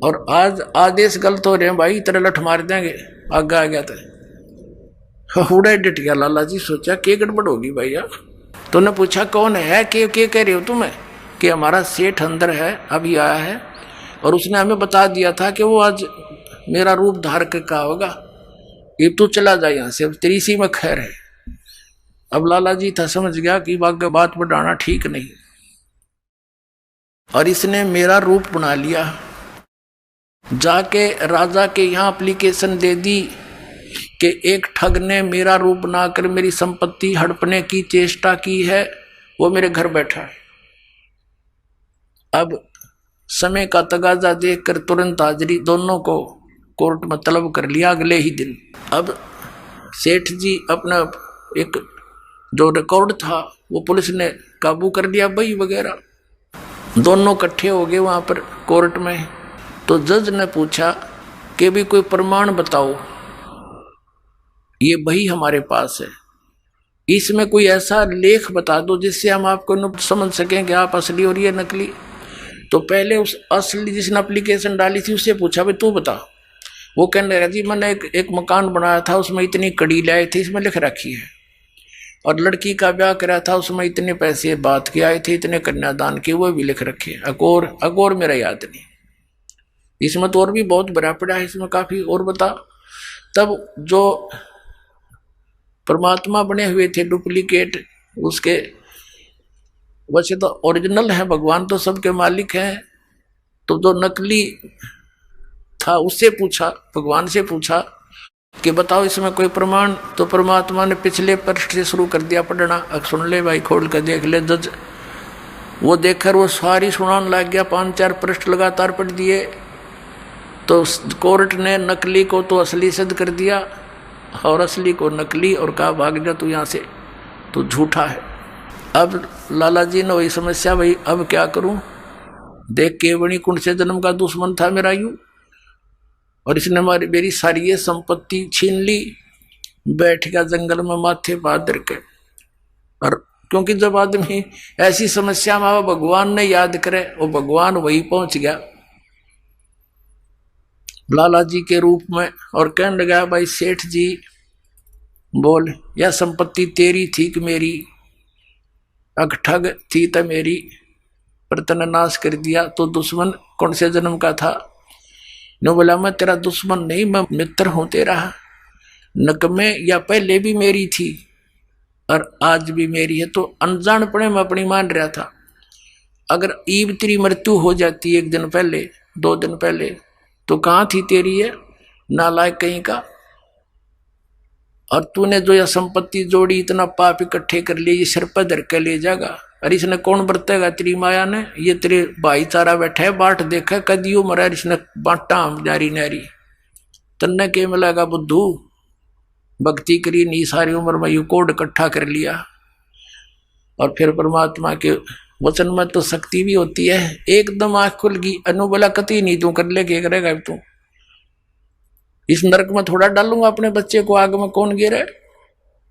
और आज आदेश गलत हो रहे हैं भाई, तेरे लठ मार देंगे, आगे आ गया था। हुड़ा डट गया लाला जी, सोचा क्या गड़बड़ होगी भैया। तो ने पूछा कौन है, क्या कह रहे हो तुम्हें, कि हमारा सेठ अंदर है, अभी आया है, और उसने हमें बता दिया था कि वो आज मेरा रूप धार कर का होगा, ये तू चला जा यहाँ से, अब तेरी इसी में खैर है। अब लाला जी था समझ गया कि बात बढ़ाना ठीक नहीं, और इसने मेरा रूप बना लिया। जाके राजा के यहाँ एप्लीकेशन दे दी कि एक ठग ने मेरा रूप बनाकर मेरी संपत्ति हड़पने की चेष्टा की है, वो मेरे घर बैठा है। अब समय का तगाजा देखकर तुरंत हाजिरी दोनों को कोर्ट में तलब कर लिया अगले ही दिन। अब सेठ जी अपना एक जो रिकॉर्ड था वो पुलिस ने काबू कर लिया, बही वगैरह दोनों इकट्ठे हो गए वहाँ पर कोर्ट में। तो जज ने पूछा कि भी कोई प्रमाण बताओ, ये बही हमारे पास है, इसमें कोई ऐसा लेख बता दो जिससे हम आपको समझ सकें कि आप असली और ये नकली। तो पहले उस असली जिसने एप्लीकेशन डाली थी उससे पूछा भाई तू बता। वो कहने लगा जी मैंने एक मकान बनाया था, उसमें इतनी कड़ी लाए थे, इसमें लिख रखी है, और लड़की का ब्याह करा था, उसमें इतने पैसे बात के आए थे, इतने कन्यादान के, वो भी लिख रखे। अकोर मेरा याद नहीं, इसमें तो और भी बहुत भरा पड़ा है, इसमें काफी और बता। तब जो परमात्मा बने हुए थे डुप्लीकेट, उसके वैसे तो ओरिजिनल है, भगवान तो सबके मालिक हैं, तो जो नकली था उससे पूछा, भगवान से पूछा कि बताओ इसमें कोई प्रमाण। तो परमात्मा ने पिछले पृष्ठ से शुरू कर दिया पढ़ना, अब सुन ले भाई, खोल कर देख ले। जज वो देखकर वो सारी सुनाने लग गया, 5-4 पृष्ठ लगातार पढ़ दिए। तो कोर्ट ने नकली को तो असली सिद्ध कर दिया और असली को नकली, और कहा भाग जा तू यहाँ से, तो झूठा है। अब लाला जी ने वही समस्या, भाई अब क्या करूं, देख के बड़ी कुंड से जन्म का दुश्मन था मेरा यूं, और इसने मेरी सारी ये संपत्ति छीन ली, बैठ गया जंगल में माथे बादर के। और क्योंकि जब आदमी ऐसी समस्या में वो भगवान ने याद करे, वो भगवान वही पहुंच गया लाला जी के रूप में, और कहने लगा भाई सेठ जी बोल, यह संपत्ति तेरी थी कि मेरी, ठग थी तो मेरी, पर तने नाश कर दिया, तो दुश्मन कौन से जन्म का था। ने बोला मैं तेरा दुश्मन नहीं, मैं मित्र हूं तेरा, नकमे या पहले भी मेरी थी और आज भी मेरी है, तो अनजानपणे में अपनी मान रहा था। अगर ईब तेरी मृत्यु हो जाती 1 दिन पहले 2 दिन पहले, तो कहाँ थी तेरी है नालायक कहीं का। और तूने जो यह संपत्ति जोड़ी, इतना पाप इकट्ठे कर लिए, ये सिर पर धर के ले जाएगा, और इसने कौन बरतेगा, तेरी माया ने। ये तेरे भाईचारा बैठा है, बाट देखा कदियो मरा, इसने बांटा हम जारी नारी, तन्ने के मिलेगा बुद्धू, भक्ति करी नहीं सारी उम्र में, यू कोड इकट्ठा कर लिया। और फिर परमात्मा के वचन में तो शक्ति भी होती है, एकदम आँख खुल गई, अनुबला कति नहीं तू कर ले, क्या करेगा तू, इस नरक में थोड़ा डालूंगा अपने बच्चे को, आग में कौन गिरे।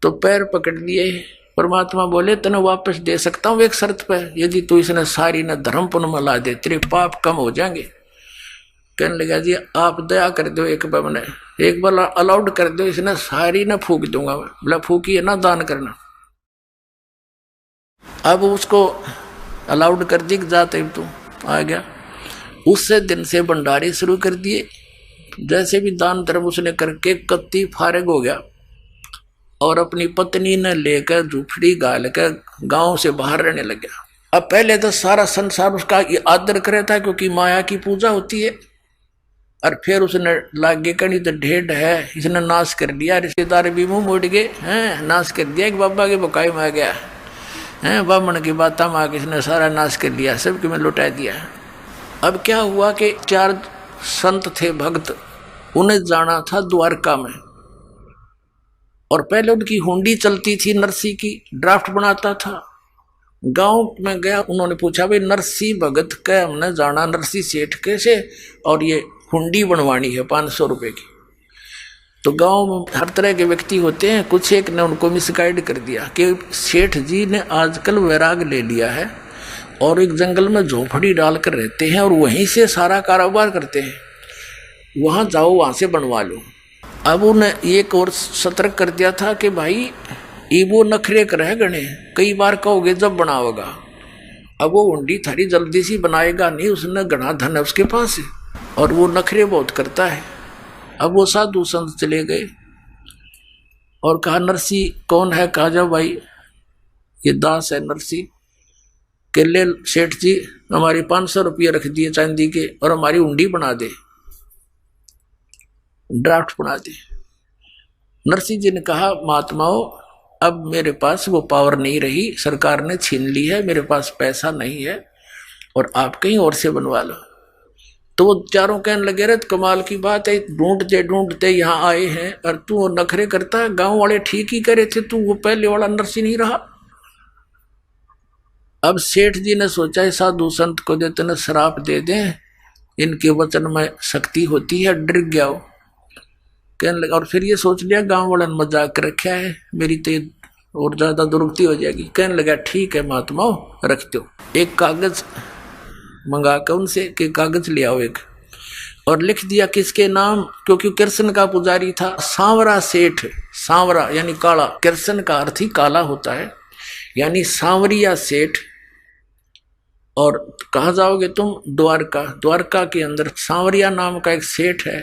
तो पैर पकड़ लिए, परमात्मा बोले तने वापस दे सकता हूँ एक शर्त पे, यदि तू इसने सारी न धर्म पुण्य में ला दे, तेरे पाप कम हो जाएंगे। कहने लगा जी आप दया कर दो, एक बार मैंने एक बार अलाउड कर दो, इसने सारी न फूक दूंगा मैं। बोला फूकी है ना, दान करना। अब उसको अलाउड कर दी, जाते तू आ गया। उससे दिन से भंडारे शुरू कर दिए, जैसे भी दान धर्म उसने करके कत्ती फारग हो गया, और अपनी पत्नी ने लेकर झूपड़ी गाल कर गांव से बाहर रहने लग गया। अब पहले तो सारा संसार उसका आदर करे था, क्योंकि माया की पूजा होती है, और फिर उसने लागे कहीं तो ढेड है, इसने नाश कर दिया, रिश्तेदार भी मुंह मोड़ गए हैं, नाश कर दिया। एक बाबा के बकाई में आ गया है, बामण की बात में आके इसने सारा नाश कर लिया, सबके में लुटा दिया। अब क्या हुआ कि 4 संत थे भक्त, उन्हें जाना था द्वारका में, और पहले उनकी हुंडी चलती थी, नरसी की ड्राफ्ट बनाता था, गांव में गया, उन्होंने पूछा भाई नरसी भगत के हमने जाना नरसी सेठ कैसे, और ये हुंडी बनवानी है 500 रुपए की। तो गांव में हर तरह के व्यक्ति होते हैं, कुछ एक ने उनको मिसगाइड कर दिया कि सेठ जी ने आजकल वैराग ले लिया है और एक जंगल में झोपड़ी डालकर रहते हैं और वहीं से सारा कारोबार करते हैं, वहां जाओ वहां से बनवा लो। अब उन्हें एक और सतर्क कर दिया था कि भाई ये वो नखरे कर गणे, कई बार कहोगे जब बनाओगा, अब वो हुंडी थारी जल्दी सी बनाएगा नहीं, उसने घना धन है उसके पास है और वो नखरे बहुत करता है। अब वो साधु संत चले गए और कहा नरसी कौन है, कहा जाओ भाई ये दास है नरसी के, ले सेठ जी हमारी 500 रुपये रख दिए चांदी के और हमारी हुंडी बना दे, ड्राफ्ट बना दे। नरसी जी ने कहा महात्माओं अब मेरे पास वो पावर नहीं रही, सरकार ने छीन ली है, मेरे पास पैसा नहीं है और आप कहीं और से बनवा लो। तो वो चारों कहने लगे रे कमाल की बात है, ढूंढते ढूंढते यहाँ आए हैं और तू वो नखरे करता है, गांव वाले ठीक ही करे थे, तू वो पहले वाला नरसी नहीं रहा। अब सेठ जी ने सोचा साधु संत को देते न श्राप दे दें, इनके वचन में शक्ति होती है, डर गया हो कहने लगा। और फिर ये सोच लिया गांव वाला ने मजाक कर रखा है, मेरी तो और ज्यादा दुर्गति हो जाएगी। कहने लगा ठीक है महात्माओं रख दो, एक कागज मंगा कर उनसे कि कागज ले आओ एक, और लिख दिया किसके नाम, क्योंकि कृष्ण का पुजारी था सांवरा सेठ, सांवरा यानी काला, कृष्ण का अर्थ ही काला होता है, यानी सांवरिया सेठ। और कहाँ जाओगे तुम, द्वारका, द्वारका के अंदर सांवरिया नाम का एक सेठ है,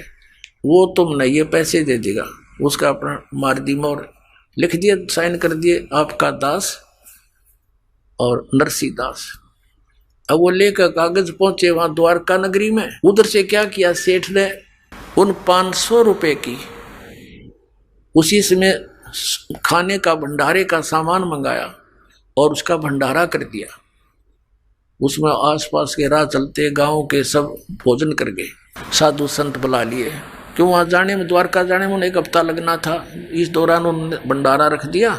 वो तुमने ये पैसे दे देगा, उसका अपना मार दी मोर, लिख दिया साइन कर दिए आपका दास और नरसी दास। अब वो लेकर कागज पहुंचे वहां द्वारका नगरी में। उधर से क्या किया सेठ ने, उन 500 रुपए की उसी समय खाने का भंडारे का सामान मंगाया और उसका भंडारा कर दिया। उसमें आसपास के राह चलते गांव के सब भोजन कर गए, साधु संत बुला लिए, क्यों वहां जाने में, द्वारका जाने में उन्हें 1 हफ्ता लगना था। इस दौरान उन्होंने भंडारा रख दिया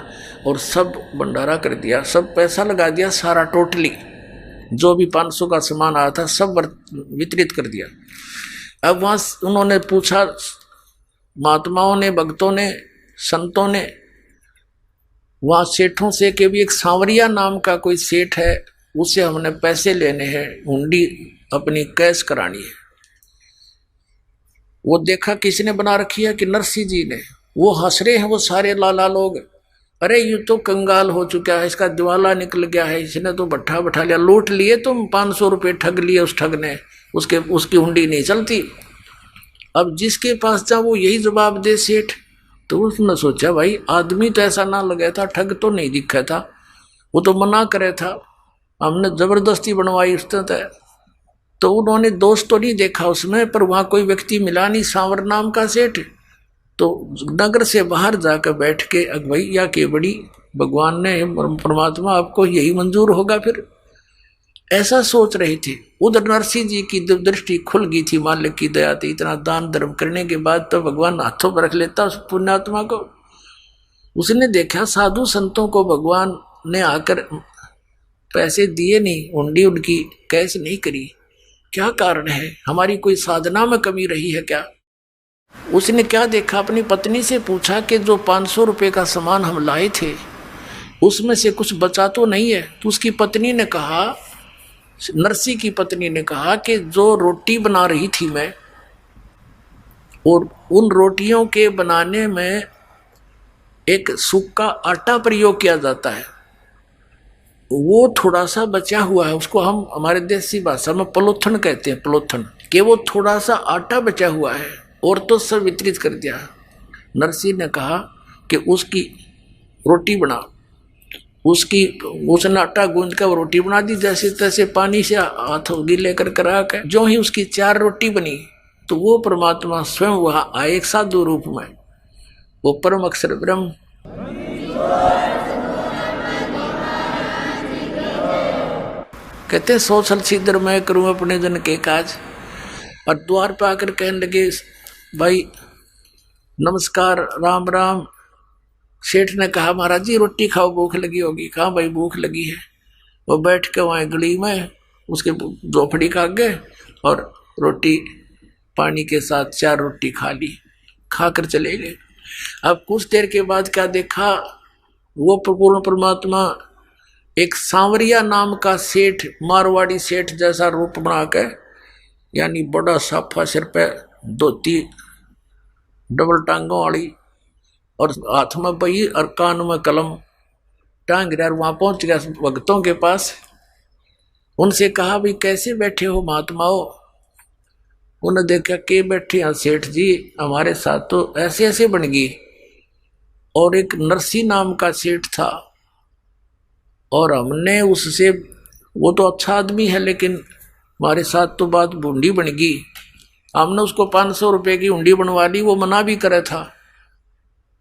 और सब भंडारा कर दिया, सब पैसा लगा दिया सारा, टोटली जो भी 500 का सामान आया था सब वितरित कर दिया। अब वहां उन्होंने पूछा महात्माओं ने, भक्तों ने, संतों ने वहां सेठों से कि भी एक सांवरिया नाम का कोई सेठ है, उससे हमने पैसे लेने हैं, हुंडी अपनी कैश करानी है। वो देखा किसने बना रखी है कि नरसी जी ने। वो हंस रहे हैं वो सारे लाला लोग, अरे ये तो कंगाल हो चुका है, इसका दिवाला निकल गया है, इसने तो भट्ठा बैठा लिया, लूट लिए तुम, 500 रुपये ठग लिए उस ठग ने, उसकी हुंडी नहीं चलती। अब जिसके पास जा वो यही जवाब दे सेठ। तो उसने सोचा भाई आदमी तो ऐसा ना लगा था, ठग तो नहीं दिखा था, वो तो मना करे था, हमने जबरदस्ती बनवाई उसने तय। तो उन्होंने दोष तो नहीं देखा उसमें, पर वहां कोई व्यक्ति मिला नहीं सांवर नाम का सेठ। तो नगर से बाहर जाकर बैठ के भैया के बड़ी भगवान ने, परमात्मा आपको यही मंजूर होगा, फिर ऐसा सोच रहे थे। उधर नरसी जी की दृष्टि खुल गई थी, मालिक की दया थी, इतना दान धर्म करने के बाद तो भगवान हाथों पर रख लेता उस पुण्यात्मा को। उसने देखा साधु संतों को भगवान ने आकर पैसे दिए नहीं, हुंडी उनकी कैश नहीं करी, क्या कारण है, हमारी कोई साधना में कमी रही है क्या? उसने क्या देखा, अपनी पत्नी से पूछा कि जो 500 रुपये का सामान हम लाए थे उसमें से कुछ बचा तो नहीं है? तो उसकी पत्नी ने कहा, नरसी की पत्नी ने कहा कि जो रोटी बना रही थी मैं, और उन रोटियों के बनाने में एक सूखा आटा प्रयोग किया जाता है, वो थोड़ा सा बचा हुआ है, उसको हम हमारे देसी भाषा में पलोथन कहते हैं, पलोथन, कि वो थोड़ा सा आटा बचा हुआ है और तो सब वितरित कर दिया। नरसी ने कहा कि उसकी रोटी बना, उसने आटा गूंद कर रोटी बना दी, जैसे तैसे पानी से हाथों गीले कर करा के। जो ही उसकी 4 रोटी बनी तो वो परमात्मा स्वयं वहां आए एक साधु रूप में, वो परम अक्षर ब्रह्म। कहते सोचल सीधर मैं करूं अपने जन के काज। और द्वार पे आकर कहने लगे भाई नमस्कार, राम राम। सेठ ने कहा महाराज जी रोटी खाओ, भूख लगी होगी। कहा भाई भूख लगी है। वो बैठ के वहाँ गली में उसके झोपड़ी खा गए और रोटी पानी के साथ 4 रोटी खा ली, खाकर चले गए। अब कुछ देर के बाद क्या देखा, वो पूर्ण परमात्मा एक सांवरिया नाम का सेठ, मारवाड़ी सेठ जैसा रूप बना के, यानी बड़ा साफा, सिर पे धोती डबल टांगों वाली और हाथ में बही और कान में कलम टांग रहा। वहां पहुंच गया भक्तों के पास, उनसे कहा भाई कैसे बैठे हो महात्माओं। उन्हें देखा के बैठे हैं सेठ जी, हमारे साथ तो ऐसे ऐसे बन गई। और एक नरसी नाम का सेठ था और हमने उससे, वो तो अच्छा आदमी है लेकिन हमारे साथ तो बात बूंदी बन गई। हमने उसको 500 रुपए की हुंडी बनवा ली, वो मना भी करे था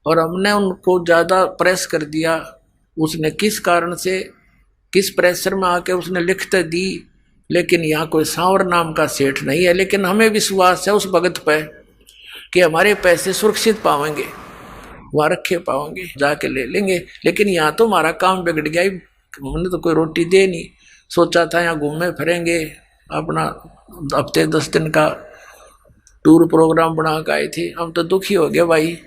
और हमने उनको ज़्यादा प्रेस कर दिया। उसने किस कारण से, किस प्रेशर में आके उसने लिखते दी, लेकिन यहाँ कोई सांवर नाम का सेठ नहीं है। लेकिन हमें विश्वास है उस भगत पे कि हमारे पैसे सुरक्षित पाएंगे, वहाँ रखे पाएंगे, जाके ले लेंगे। लेकिन यहाँ तो हमारा काम बिगड़ गया, हमने तो कोई रोटी दे नहीं। सोचा था यहाँ घूमे फिरेंगे, अपना हफ्ते 10 दिन का टूर प्रोग्राम बना के आए थे। हम तो दुखी हो गए भाई,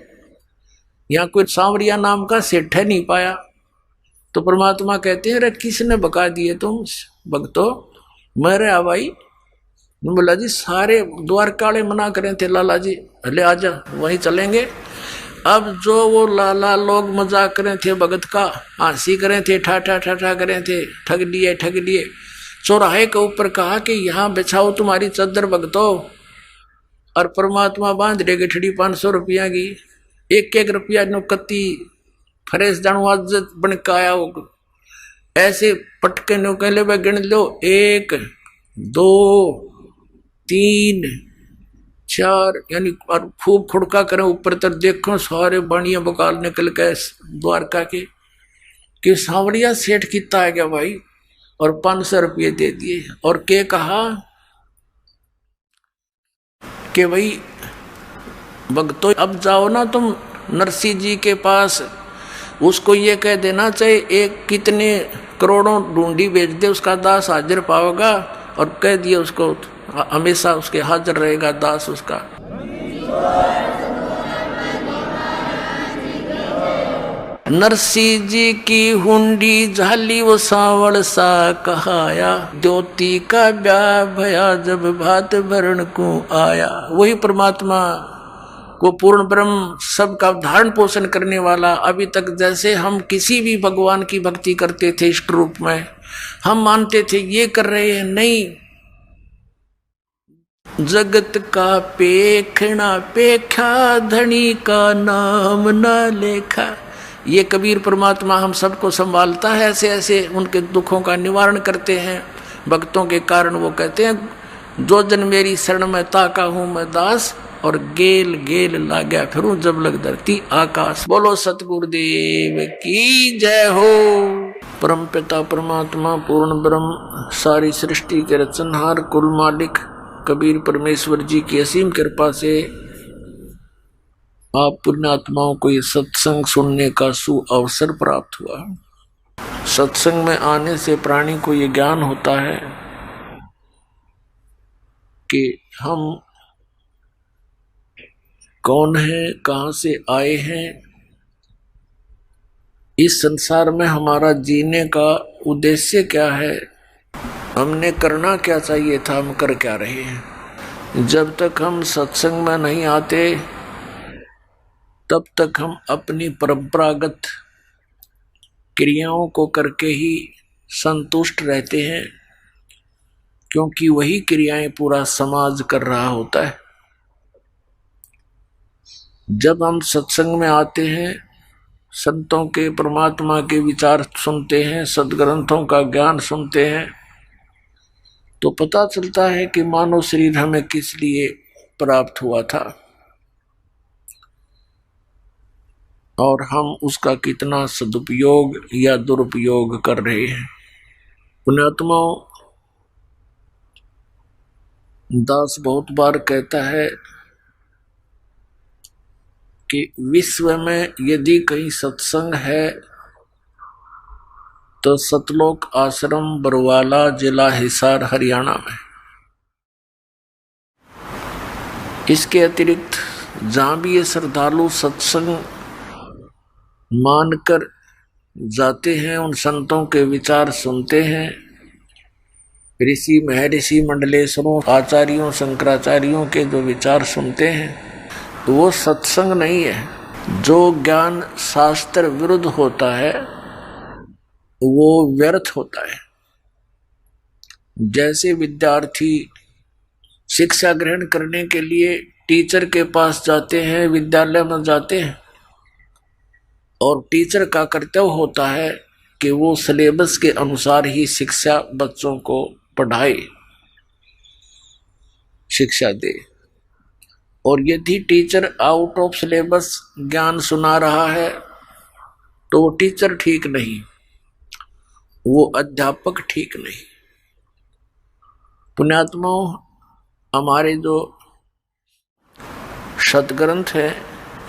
यहाँ कोई सांवरिया नाम का सेठ है नहीं पाया। तो परमात्मा कहते हैं अरे किसने बका दिए तुम भक्तो, मेरे भाई। बोला जी सारे द्वारका वाले मना करें थे, लाला जी अले आजा वहीं चलेंगे। अब जो वो लाला लोग मजाक करें थे भगत का, हंसी करें थे, ठाठा ठाठा करें थे, ठग लिए ठग लिए। चौराहे के ऊपर कहा कि यहाँ बिछाओ तुम्हारी चादर भगतो, और परमात्मा बांध रहे गठड़ी 500 रुपया की, 1-1 रुपया नो कत्ती फरेस जानू आज बन के आया हो। ऐसे पटके नो कह ले गिन लो, 1 2 3 4, यानी और खूब खुड़का करें ऊपर तक, देखो सारे बाणिया बकाल निकल गए द्वारका के कि सांवरिया सेठ कितना आ गया भाई, और 500 रुपये दे दिए। और के कहा कि भाई भक्तों अब जाओ ना तुम नरसी जी के पास, उसको ये कह देना चाहिए एक कितने करोड़ों ढूंढी बेच दे, उसका दास हाजिर पाओगा, और कह दिए उसको हमेशा उसके हाजिर रहेगा दास उसका। नरसी जी की हुंडी झाली वो सांवल सा कहाया, ज्योति का ब्याह भया जब भात भरण को आया। वही परमात्मा वो पूर्ण ब्रह्म सबका धारण पोषण करने वाला। अभी तक जैसे हम किसी भी भगवान की भक्ति करते थे इष्ट रूप में, हम मानते थे ये कर रहे हैं, नहीं, जगत का पेखना पेखा धनी का नाम न लेखा। ये कबीर परमात्मा हम सबको संभालता है, ऐसे ऐसे उनके दुखों का निवारण करते हैं भक्तों के कारण। वो कहते हैं जो जन मेरी शरण में ताका हूं मैं दास, और गेल गेल लाग्या फिरूं जब लग धरती आकाश। बोलो सतगुरुदेव की जय हो। परम पिता परमात्मा पूर्ण ब्रह्म सारी सृष्टि के रचनहार कुल मालिक कबीर परमेश्वर जी की असीम कृपा से आप पुण्यात्माओं को ये सत्संग सुनने का सु अवसर प्राप्त हुआ। सत्संग में आने से प्राणी को ये ज्ञान होता है कि हम कौन है, कहाँ से आए हैं, इस संसार में हमारा जीने का उद्देश्य क्या है, हमने करना क्या चाहिए था, हम कर क्या रहे हैं। जब तक हम सत्संग में नहीं आते तब तक हम अपनी परंपरागत क्रियाओं को करके ही संतुष्ट रहते हैं, क्योंकि वही क्रियाएं पूरा समाज कर रहा होता है। जब हम सत्संग में आते हैं, संतों के परमात्मा के विचार सुनते हैं, सदग्रंथों का ज्ञान सुनते हैं, तो पता चलता है कि मानव शरीर हमें किस लिए प्राप्त हुआ था और हम उसका कितना सदुपयोग या दुरुपयोग कर रहे हैं। पुण्यात्माओं, दास बहुत बार कहता है कि विश्व में यदि कहीं सत्संग है तो सतलोक आश्रम बरवाला, जिला हिसार, हरियाणा में। इसके अतिरिक्त जहाँ भी ये श्रद्धालु सत्संग मानकर जाते हैं, उन संतों के विचार सुनते हैं, ऋषि महर्षि मंडलेश्वरों आचार्यों शंकराचार्यों के जो विचार सुनते हैं, तो वो सत्संग नहीं है। जो ज्ञान शास्त्र विरुद्ध होता है वो व्यर्थ होता है। जैसे विद्यार्थी शिक्षा ग्रहण करने के लिए टीचर के पास जाते हैं, विद्यालय में जाते हैं, और टीचर का कर्तव्य होता है कि वो सिलेबस के अनुसार ही शिक्षा बच्चों को पढ़ाए, शिक्षा दे। और यदि टीचर आउट ऑफ सिलेबस ज्ञान सुना रहा है तो वो टीचर ठीक नहीं, वो अध्यापक ठीक नहीं। पुण्यात्माओं, हमारे जो सदग्रंथ है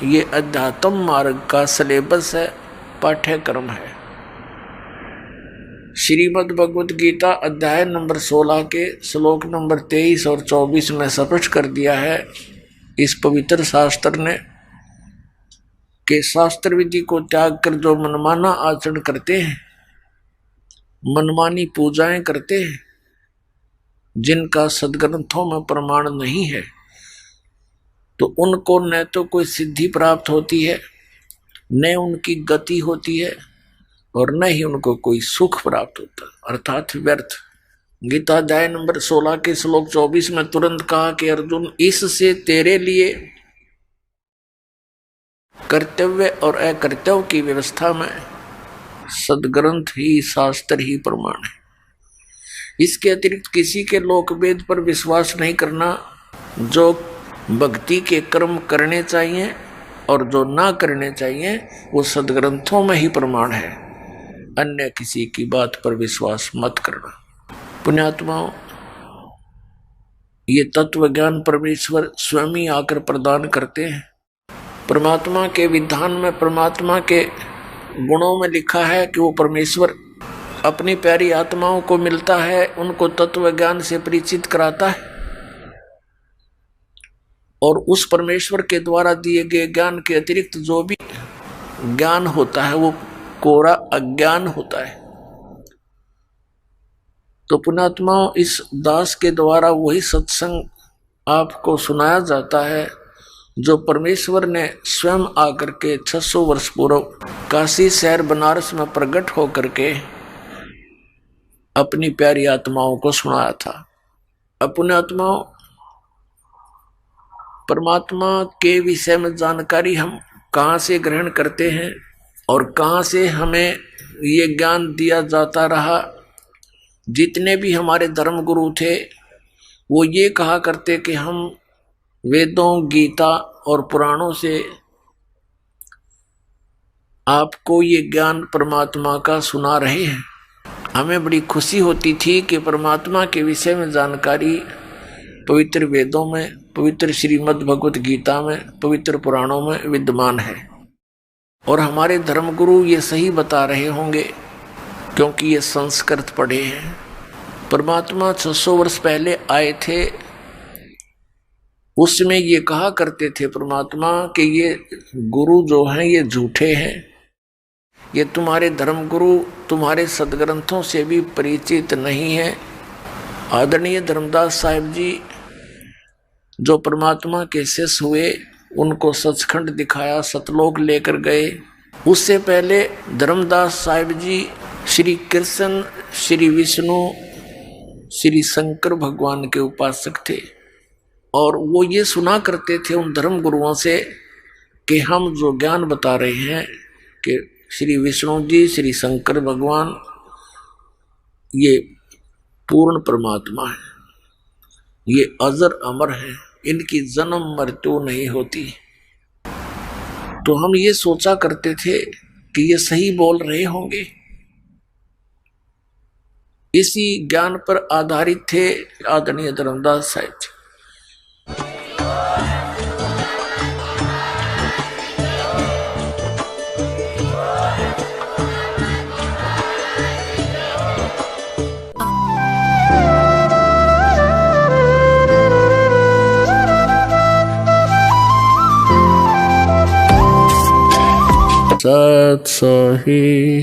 ये अध्यात्म मार्ग का सिलेबस है, पाठ्यक्रम है। श्रीमद् भगवत गीता अध्याय नंबर 16 के श्लोक नंबर 23 और 24 में स्पष्ट कर दिया है इस पवित्र शास्त्र ने कि शास्त्र विधि को त्याग कर जो मनमाना आचरण करते हैं, मनमानी पूजाएं करते हैं, जिनका सदग्रंथों में प्रमाण नहीं है, तो उनको न तो कोई सिद्धि प्राप्त होती है, न उनकी गति होती है, और न ही उनको कोई सुख प्राप्त होता, अर्थात व्यर्थ। गीता अध्याय नंबर 16 के श्लोक 24 में तुरंत कहा कि अर्जुन, इससे तेरे लिए कर्तव्य और अकर्तव्य की व्यवस्था में सदग्रंथ ही, शास्त्र ही प्रमाण है। इसके अतिरिक्त किसी के लोक वेद पर विश्वास नहीं करना। जो भक्ति के कर्म करने चाहिए और जो ना करने चाहिए वो सदग्रंथों में ही प्रमाण है। अन्य किसी की बात पर विश्वास मत करना। पुण्यात्माओं, ये तत्व ज्ञान परमेश्वर स्वयं ही आकर प्रदान करते हैं। परमात्मा के विधान में, परमात्मा के गुणों में लिखा है कि वो परमेश्वर अपनी प्यारी आत्माओं को मिलता है, उनको तत्व ज्ञान से परिचित कराता है, और उस परमेश्वर के द्वारा दिए गए ज्ञान के अतिरिक्त जो भी ज्ञान होता है वो कोरा अज्ञान होता है। तो पुण्यात्माओं, इस दास के द्वारा वही सत्संग आपको सुनाया जाता है जो परमेश्वर ने स्वयं आकर के 600 वर्ष पूर्व काशी शहर बनारस में प्रकट होकर के अपनी प्यारी आत्माओं को सुनाया था। अब पुण्यात्माओं, परमात्मा के विषय में जानकारी हम कहाँ से ग्रहण करते हैं और कहाँ से हमें ये ज्ञान दिया जाता रहा। जितने भी हमारे धर्म गुरु थे वो ये कहा करते कि हम वेदों, गीता और पुराणों से आपको ये ज्ञान परमात्मा का सुना रहे हैं। हमें बड़ी खुशी होती थी कि परमात्मा के विषय में जानकारी पवित्र वेदों में, पवित्र श्रीमद् भगवत गीता में, पवित्र पुराणों में विद्यमान है। और हमारे धर्मगुरु ये सही बता रहे होंगे क्योंकि ये संस्कृत पढ़े हैं। परमात्मा 600 वर्ष पहले आए थे, उसमें ये कहा करते थे परमात्मा कि ये गुरु जो हैं ये झूठे हैं, ये तुम्हारे धर्मगुरु तुम्हारे सदग्रंथों से भी परिचित नहीं है। आदरणीय धर्मदास साहिब जी जो परमात्मा के शिष्य हुए, उनको सचखंड दिखाया, सतलोक लेकर गए। उससे पहले धर्मदास साहिब जी श्री कृष्ण, श्री विष्णु, श्री शंकर भगवान के उपासक थे, और वो ये सुना करते थे उन धर्म गुरुओं से कि हम जो ज्ञान बता रहे हैं कि श्री विष्णु जी, श्री शंकर भगवान ये पूर्ण परमात्मा है, ये अजर अमर है, इनकी जन्म मृत्यु नहीं होती। तो हम ये सोचा करते थे कि ये सही बोल रहे होंगे। इसी ज्ञान पर आधारित थे आदरणीय धर्मदास साहिब जी। सत सोही।